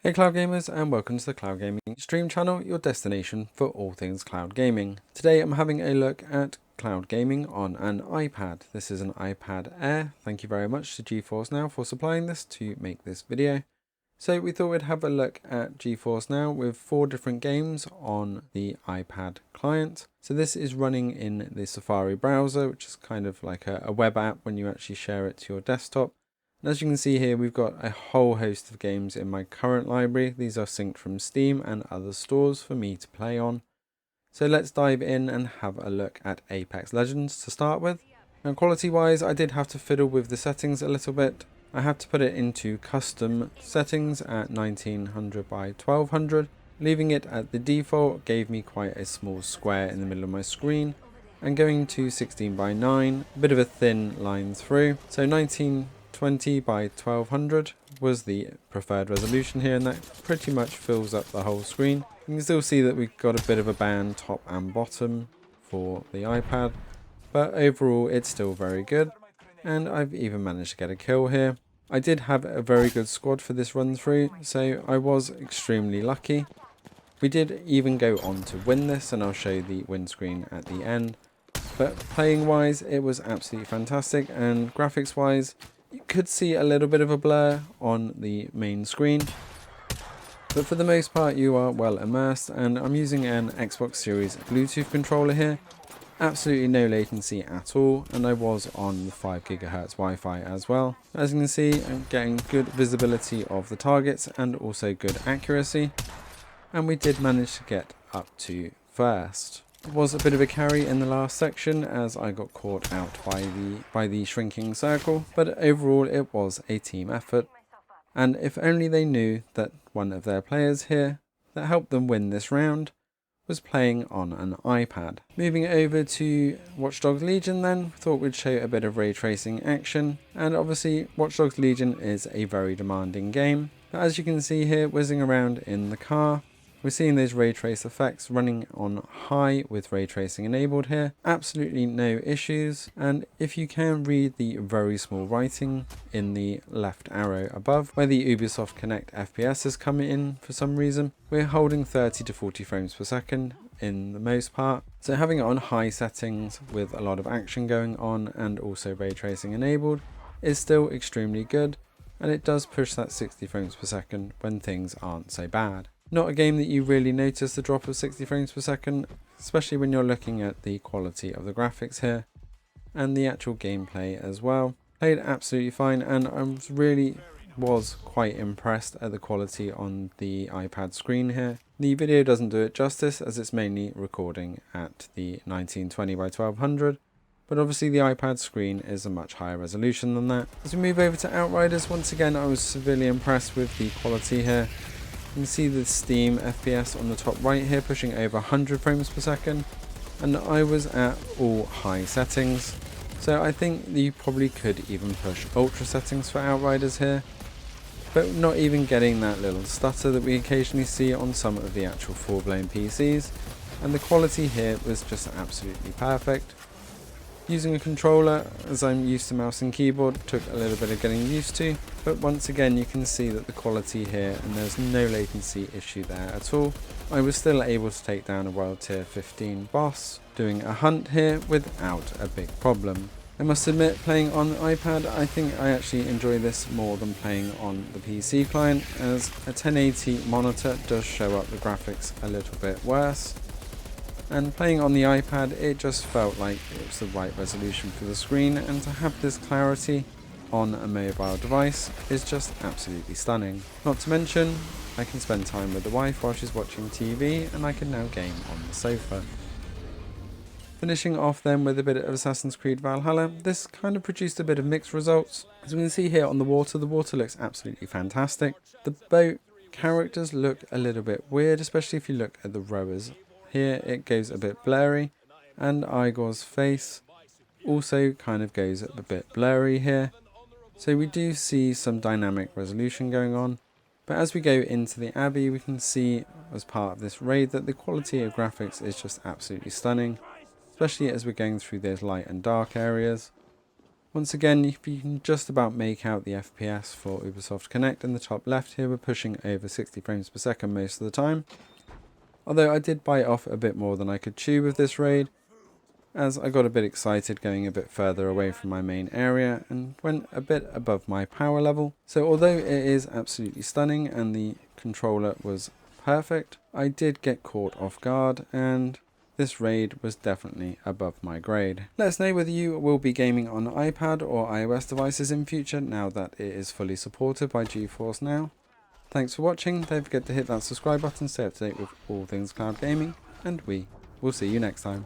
Hey cloud gamers, and welcome to the Cloud Gaming stream channel, your destination for all things cloud gaming. Today I'm having a look at cloud gaming on an iPad. This is an iPad Air. Thank you very much to GeForce Now for supplying this to make this video. So we thought we'd have a look at GeForce Now with 4 different games on the iPad client. So this is running in the Safari browser, which is kind of like a web app when you actually share it to your desktop. And as you can see here, we've got a whole host of games in my current library. These are synced from Steam and other stores for me to play on. So let's dive in and have a look at Apex Legends to start with. Now quality wise, I did have to fiddle with the settings a little bit. I have to put it into custom settings at 1900 by 1200. Leaving it at the default gave me quite a small square in the middle of my screen. And going to 16 by 9, a bit of a thin line through. So 1920 by 1200 was the preferred resolution here, and that pretty much fills up the whole screen. You can still see that we've got a bit of a band top and bottom for the iPad, but overall it's still very good, and I've even managed to get a kill here. I did have a very good squad for this run through, so I was extremely lucky. We did even go on to win this, and I'll show the win screen at the end. But playing wise, it was absolutely fantastic, and graphics wise, you could see a little bit of a blur on the main screen. But for the most part, you are well immersed, and I'm using an Xbox Series Bluetooth controller here. Absolutely no latency at all, and I was on the 5 GHz Wi-Fi as well. As you can see, I'm getting good visibility of the targets and also good accuracy. And we did manage to get up to first. It was a bit of a carry in the last section as I got caught out by the shrinking circle, but overall it was a team effort. And if only they knew that one of their players here that helped them win this round was playing on an iPad. Moving over to Watch Dogs Legion then, thought we'd show a bit of ray tracing action, and obviously Watch Dogs Legion is a very demanding game. But as you can see here, whizzing around in the car, we're seeing those ray trace effects running on high with ray tracing enabled here. Absolutely no issues, and if you can read the very small writing in the left arrow above where the Ubisoft Connect FPS is coming in for some reason, we're holding 30 to 40 frames per second in the most part. So having it on high settings with a lot of action going on and also ray tracing enabled is still extremely good, and it does push that 60 frames per second when things aren't so bad. Not a game that you really notice the drop of 60 frames per second, especially when you're looking at the quality of the graphics here and the actual gameplay as well. Played absolutely fine, and I really was quite impressed at the quality on the iPad screen here. The video doesn't do it justice as it's mainly recording at the 1920 by 1200. But obviously the iPad screen is a much higher resolution than that. As we move over to Outriders, once again I was severely impressed with the quality here. You can see the Steam FPS on the top right here pushing over 100 frames per second, and I was at all high settings. So I think you probably could even push ultra settings for Outriders here, but not even getting that little stutter that we occasionally see on some of the actual full-blown PCs, and the quality here was just absolutely perfect. Using a controller, as I'm used to mouse and keyboard, took a little bit of getting used to, but once again you can see that the quality here, and there's no latency issue there at all. I was still able to take down a World Tier 15 boss, doing a hunt here without a big problem. I must admit, playing on the iPad, I think I actually enjoy this more than playing on the PC client, as a 1080 monitor does show up the graphics a little bit worse. And playing on the iPad, it just felt like it was the right resolution for the screen, and to have this clarity on a mobile device is just absolutely stunning. Not to mention, I can spend time with the wife while she's watching TV, and I can now game on the sofa. Finishing off then with a bit of Assassin's Creed Valhalla, this kind of produced a bit of mixed results. As we can see here on the water looks absolutely fantastic. The boat characters look a little bit weird, especially if you look at the rowers. Here it goes a bit blurry, and Igor's face also kind of goes a bit blurry here. So we do see some dynamic resolution going on, but as we go into the Abbey, we can see as part of this raid that the quality of graphics is just absolutely stunning, especially as we're going through those light and dark areas. Once again, you can just about make out the FPS for Ubisoft Connect in the top left here. We're pushing over 60 frames per second most of the time. Although I did bite off a bit more than I could chew with this raid, as I got a bit excited going a bit further away from my main area and went a bit above my power level. So although it is absolutely stunning and the controller was perfect, I did get caught off guard, and this raid was definitely above my grade. Let us know whether you will be gaming on iPad or iOS devices in future now that it is fully supported by GeForce NOW. Thanks for watching. Don't forget to hit that subscribe button, stay up to date with all things cloud gaming, and we will see you next time.